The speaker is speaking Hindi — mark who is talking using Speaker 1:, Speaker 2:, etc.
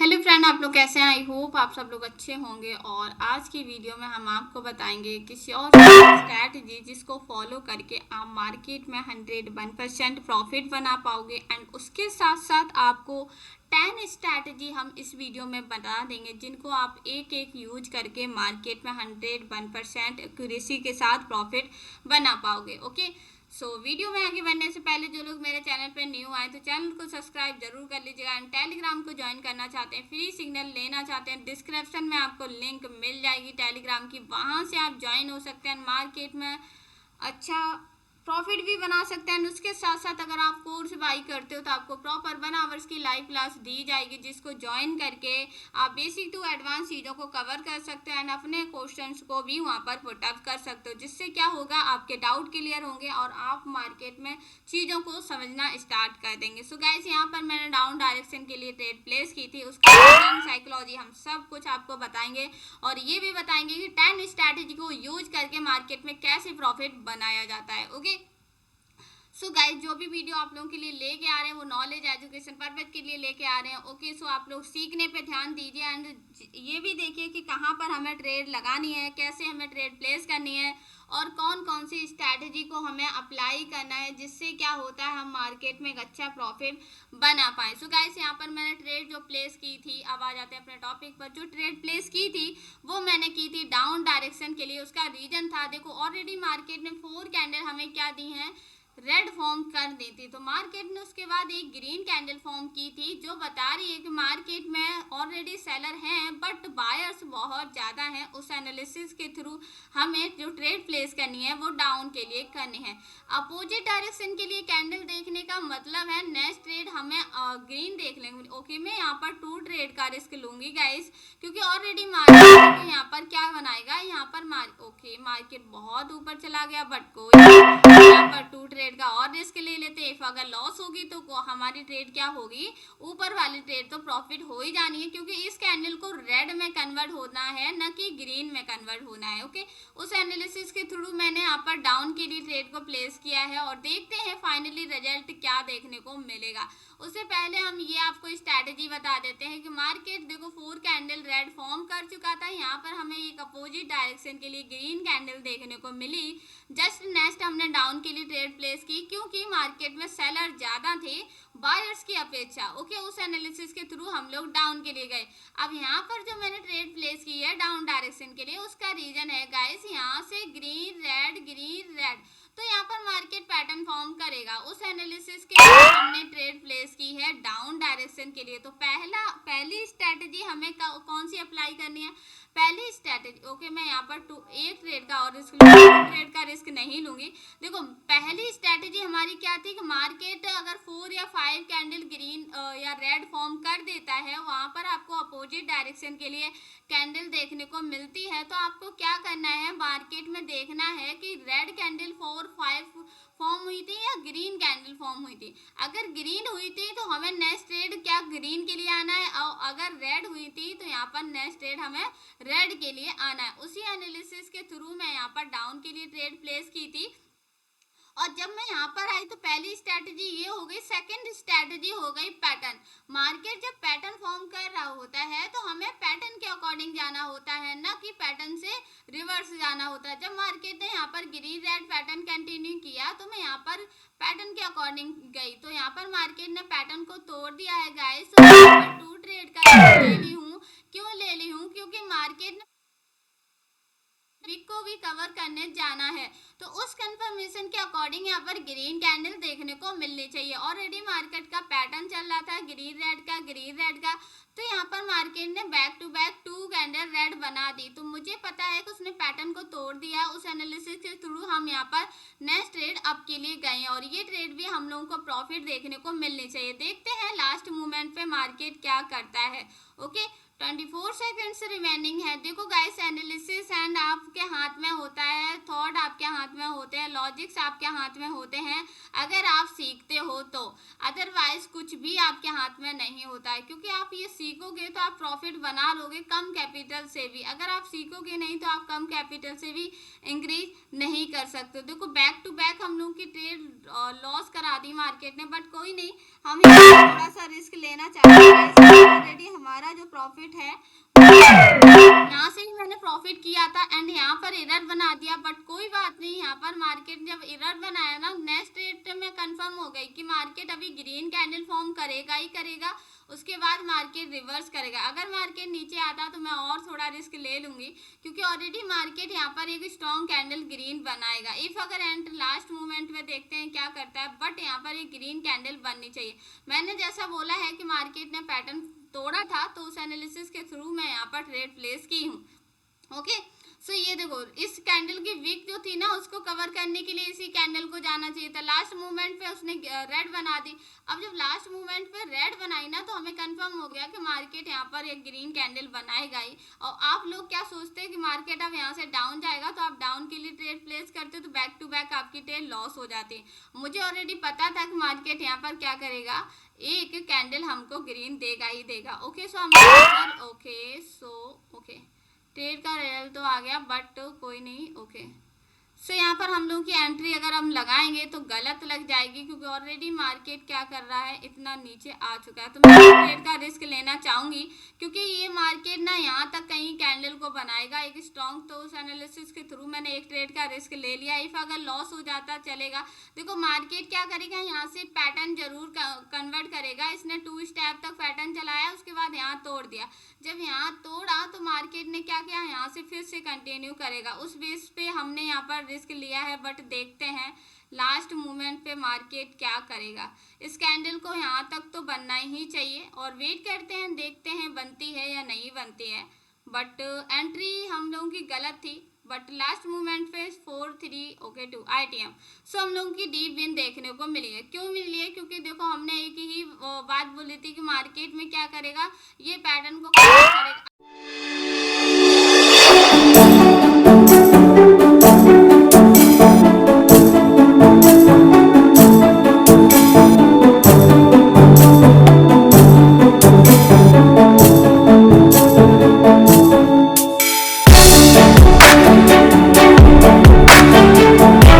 Speaker 1: हेलो फ्रेंड, आप लोग कैसे हैं? आई होप आप सब लोग अच्छे होंगे। और आज की वीडियो में हम आपको बताएंगे किसी और स्ट्रैटेजी जिसको फॉलो करके आप मार्केट में 101% प्रॉफिट बना पाओगे। एंड उसके साथ साथ आपको 10 स्ट्रैटेजी हम इस वीडियो में बता देंगे जिनको आप एक एक यूज करके मार्केट में 101% एक्यूरेसी के साथ प्रॉफिट बना पाओगे। ओके, वीडियो में आगे बढ़ने से पहले जो लोग मेरे चैनल पर न्यू आए तो चैनल को सब्सक्राइब जरूर कर लीजिएगा। एंड टेलीग्राम को ज्वाइन करना चाहते हैं, फ्री सिग्नल लेना चाहते हैं, डिस्क्रिप्शन में आपको लिंक मिल जाएगी टेलीग्राम की, वहां से आप ज्वाइन हो सकते हैं। मार्केट में अच्छा प्रॉफिट भी बना सकते हैं। उसके साथ साथ अगर आप कोर्स बाई करते हो तो आपको प्रॉपर 1 आवर्स की लाइव क्लास दी जाएगी जिसको ज्वाइन करके आप बेसिक टू एडवांस चीज़ों को कवर कर सकते हैं एंड अपने क्वेश्चंस को भी वहां पर पुटअप कर सकते हो, जिससे क्या होगा, आपके डाउट क्लियर होंगे और आप मार्केट में चीज़ों को समझना स्टार्ट कर देंगे। सो गाइस, यहाँ पर मैंने डाउन डायरेक्शन के लिए ट्रेड प्लेस की थी, उसका साइकोलॉजी हम सब कुछ आपको बताएंगे और ये भी बताएंगे कि 10 स्ट्रैटेजी को यूज करके मार्केट में कैसे प्रॉफिट बनाया जाता है। ओके, सो गाइज, जो भी वीडियो आप लोगों के लिए लेके आ रहे हैं वो नॉलेज एजुकेशन पर्पज के लिए लेके आ रहे हैं। ओके, सो आप लोग सीखने पे ध्यान दीजिए एंड ये भी देखिए कि कहाँ पर हमें ट्रेड लगानी है, कैसे हमें ट्रेड प्लेस करनी है और कौन कौन सी स्ट्रैटेजी को हमें अप्लाई करना है, जिससे क्या होता है हम मार्केट में एक अच्छा प्रॉफिट बना पाए। सो गाइस, यहाँ पर मैंने ट्रेड जो प्लेस की थी, अब आ जाते हैं अपने टॉपिक पर। जो ट्रेड प्लेस की थी वो मैंने की थी डाउन डायरेक्शन के लिए। उसका रीजन था, देखो ऑलरेडी मार्केट ने 4 कैंडल हमें क्या दी हैं, रेड फॉर्म कर दी थी। तो मार्केट ने उसके बाद एक ग्रीन कैंडल फॉर्म की थी जो बता रही है कि मार्केट में ऑलरेडी सेलर हैं बट बायर्स बहुत ज़्यादा हैं। उस एनालिसिस के थ्रू हमें जो ट्रेड प्लेस करनी है वो डाउन के लिए करनी है। अपोजिट डायरेक्शन के लिए कैंडल देखने का मतलब है नेक्स्ट ट्रेड हमें ग्रीन देख लेंगे। ओके, मैं यहाँ पर 2 ट्रेड का रिस्क लूंगी गाइस, क्योंकि ऑलरेडी मार्केट यहाँ पर क्या बनाएगा, यहाँ पर मार्केट बहुत ऊपर चला गया बट कोई यहाँ पर 2 ट्रेड का और रिस्क ले लेते। इफ अगर लॉस होगी तो हमारी ट्रेड क्या होगी, ऊपर वाली ट्रेड तो प्रॉफिट हो ही जानी है, क्योंकि इस कैंडल को रेड में कन्वर्ट होना है न कि ग्रीन में कन्वर्ट होना है। ओके, उस एनालिसिस के थ्रू मैंने यहाँ पर डाउन के लिए ट्रेड को प्लेस किया है और देखते हैं फाइनली रिजल्ट क्या देखने को मिलेगा। उससे पहले हम ये आपको स्ट्रैटेजी बता देते हैं कि मार्केट देखो 4 कैंडल रेड फॉर्म कर चुका था, यहाँ पर हमें एक अपोजिट डायरेक्शन के लिए ग्रीन कैंडल देखने को मिली। जस्ट नेक्स्ट हमने डाउन के लिए ट्रेड प्लेस की क्योंकि मार्केट में सेलर ज्यादा थे बायर्स की अपेक्षा। ओके, उस एनालिसिस के थ्रू हम लोग डाउन के लिए गए। अब यहाँ पर जो मैंने ट्रेड प्लेस की है डाउन डायरेक्शन के लिए, उसका रीजन है गाइस, यहाँ से ग्रीन रेड, तो यहाँ पर मार्केट पैटर्न फॉर्म करेगा। उस एनालिसिस के लिए हमने ट्रेड प्लेस की है डाउन डायरेक्शन के लिए। तो पहली स्ट्रेटजी हमें कौन सी अप्लाई करनी है, पहली स्ट्रेटजी। ओके, मैं यहाँ पर एक ट्रेड का और रिस्क लूंगी, 2 ट्रेड का रिस्क नहीं लूंगी। देखो पहली स्ट्रेटजी हमारी क्या थी कि मार्केट अगर 4 या 5 कैंडल ग्रीन या रेड फॉर्म कर देता है, वहां पर आपको अपोजिट डायरेक्शन के लिए कैंडल देखने को मिलती है, तो आपको क्या करना है, मार्केट में देखना है कि रेड कैंडल 4 5 फॉर्म हुई थी या ग्रीन कैंडल फॉर्म हुई थी। अगर ग्रीन हुई थी तो हमें नेक्स्ट ट्रेड क्या ग्रीन के लिए आना है, और अगर रेड हुई थी तो यहाँ पर नेक्स्ट ट्रेड हमें रेड के लिए आना है। उसी एनालिसिस के थ्रू मैं यहाँ पर डाउन के लिए ट्रेड प्लेस की थी। और जब मैं यहाँ पर आई तो पहली स्ट्रैटेजी ये हो गई। सेकंड स्ट्रैटेजी हो गई पैटर्न। मार्केट जब पैटर्न फॉर्म कर रहा होता है तो हमें पैटर्न के अकॉर्डिंग जाना होता है, न कि पैटर्न से रिवर्स जाना होता है। जब मार्केट ने यहाँ पर ग्रीन रेड पैटर्न कंटिन्यू किया तो मैं यहाँ पर पैटर्न के अकॉर्डिंग गई, तो यहाँ पर मार्केट ने पैटर्न को तोड़ दिया है गाइस। तो यहाँ पर 2 ट्रेड का ले ली हूँ। क्यों ले ली हूँ, क्योंकि मार्केट ने वीक को भी कवर करने जाना है, तो उस कंफर्मेशन के अकॉर्डिंग यहाँ पर ग्रीन कैंडल देखने को मिलनी चाहिए। ऑलरेडी मार्केट का पैटर्न चल रहा था ग्रीन रेड का, तो यहाँ पर मार्केट ने back to back 2 candle red बना दी, तो मुझे पता है कि उसने पैटर्न को तोड़ दिया। उस एनालिसिस के थ्रू हम यहाँ पर नेक्स्ट ट्रेड अप के लिए गए और ये ट्रेड भी हम लोगों को प्रॉफिट देखने को मिलनी चाहिए। देखते हैं लास्ट मोमेंट पे मार्केट क्या करता है। ओके, 24 सेकेंड्स रिमेनिंग है। देखो गाइस, एनालिसिस एंड आपके हाथ में होता है, थॉट आपके हाथ में होते हैं, लॉजिक्स आपके हाथ में होते हैं। अगर आप सीखते हो तो, अदरवाइज कुछ भी आपके हाथ में नहीं होता है, क्योंकि आप ये सीखोगे तो आप प्रॉफिट बना लोगे कम कैपिटल से भी। अगर आप सीखोगे नहीं तो आप कम कैपिटल से भी इंक्रीज नहीं कर सकते। देखो बैक टू बैक हम लोग की ट्रेड लॉस करा दी मार्केट ने, बट कोई नहीं, हम थोड़ा सा रिस्क लेना चाहते हैं। ऑलरेडी हमारा जो प्रॉफिट है यहाँ से ही मैंने प्रॉफिट किया था एंड यहाँ पर एरर बना दिया, बट कोई बात नहीं। यहाँ पर मार्केट जब एरर बनाया ना, नेक्स्ट रेट में कंफर्म हो गई कि मार्केट अभी ग्रीन कैंडल फॉर्म करेगा ही करेगा, उसके बाद मार्केट रिवर्स करेगा। अगर मार्केट नीचे आता तो मैं और थोड़ा रिस्क ले लूंगी, क्योंकि ऑलरेडी मार्केट यहाँ पर एक स्ट्रॉन्ग कैंडल ग्रीन बनाएगा। इफ अगर एंड लास्ट मोमेंट में देखते हैं क्या करता है, बट यहाँ पर एक ग्रीन कैंडल बननी चाहिए। मैंने जैसा बोला है कि मार्केट ने पैटर्न तोड़ा था, तो उस एनालिसिस के थ्रू मैं यहाँ पर ट्रेड प्लेस की हूँ। ओके, सो ये देखो इस कैंडल की विक जो थी ना, उसको कवर करने के लिए इसी कैंडल को जाना चाहिए था। लास्ट मूवमेंट पे उसने रेड बना दी। अब जब लास्ट मूवमेंट पे रेड बनाई ना, तो हमें कंफर्म हो गया कि मार्केट यहाँ पर एक ग्रीन कैंडल बनाएगा ही। और आप लोग क्या सोचते हैं कि मार्केट अब यहाँ से डाउन जाएगा, तो आप डाउन के लिए ट्रेड प्लेस करते तो बैक टू बैक आपकी ट्रेड लॉस हो जाती। मुझे ऑलरेडी पता था कि मार्केट यहाँ पर क्या करेगा, एक कैंडल हमको ग्रीन देगा ही देगा। ओके, सो हम ओके ट्रेड का रिजल्ट तो आ गया, बट कोई नहीं। ओके, सो यहाँ पर हम लोग की एंट्री अगर हम लगाएंगे तो गलत लग जाएगी, क्योंकि ऑलरेडी मार्केट क्या कर रहा है, इतना नीचे आ चुका है। तो मैं ट्रेड का रिस्क लेना चाहूंगी, क्योंकि ये मार्केट ना यहाँ तक कहीं कैंडल को बनाएगा एक स्ट्रॉन्ग। तो उस एनालिसिस के थ्रू मैंने एक ट्रेड का रिस्क ले लिया। इफ अगर लॉस हो जाता चलेगा। देखो मार्केट क्या करेगा, यहाँ से पैटर्न जरूर कन्वर्ट करेगा। इसने 2 स्टेप तक पैटर्न चलाया, उसके बाद यहाँ तोड़ दिया। जब यहाँ तोड़ा तो मार्केट ने क्या किया, यहाँ से फिर से कंटिन्यू करेगा। उस बेस पे हमने यहाँ पर रिस्क लिया है, बट देखते हैं लास्ट मोमेंट पे मार्केट क्या करेगा। इस कैंडल को यहाँ तक तो बनना ही चाहिए, और वेट करते हैं, देखते हैं बनती है या नहीं बनती है। बट एंट्री हम लोगों की गलत थी, बट लास्ट मोमेंट पे 4-3 ITM। सो हम लोगों की डीप विन देखने को मिली है। क्यों मिली है, क्योंकि देखो हमने एक ही बात बोली थी कि मार्केट में क्या करेगा, ये पैटर्न को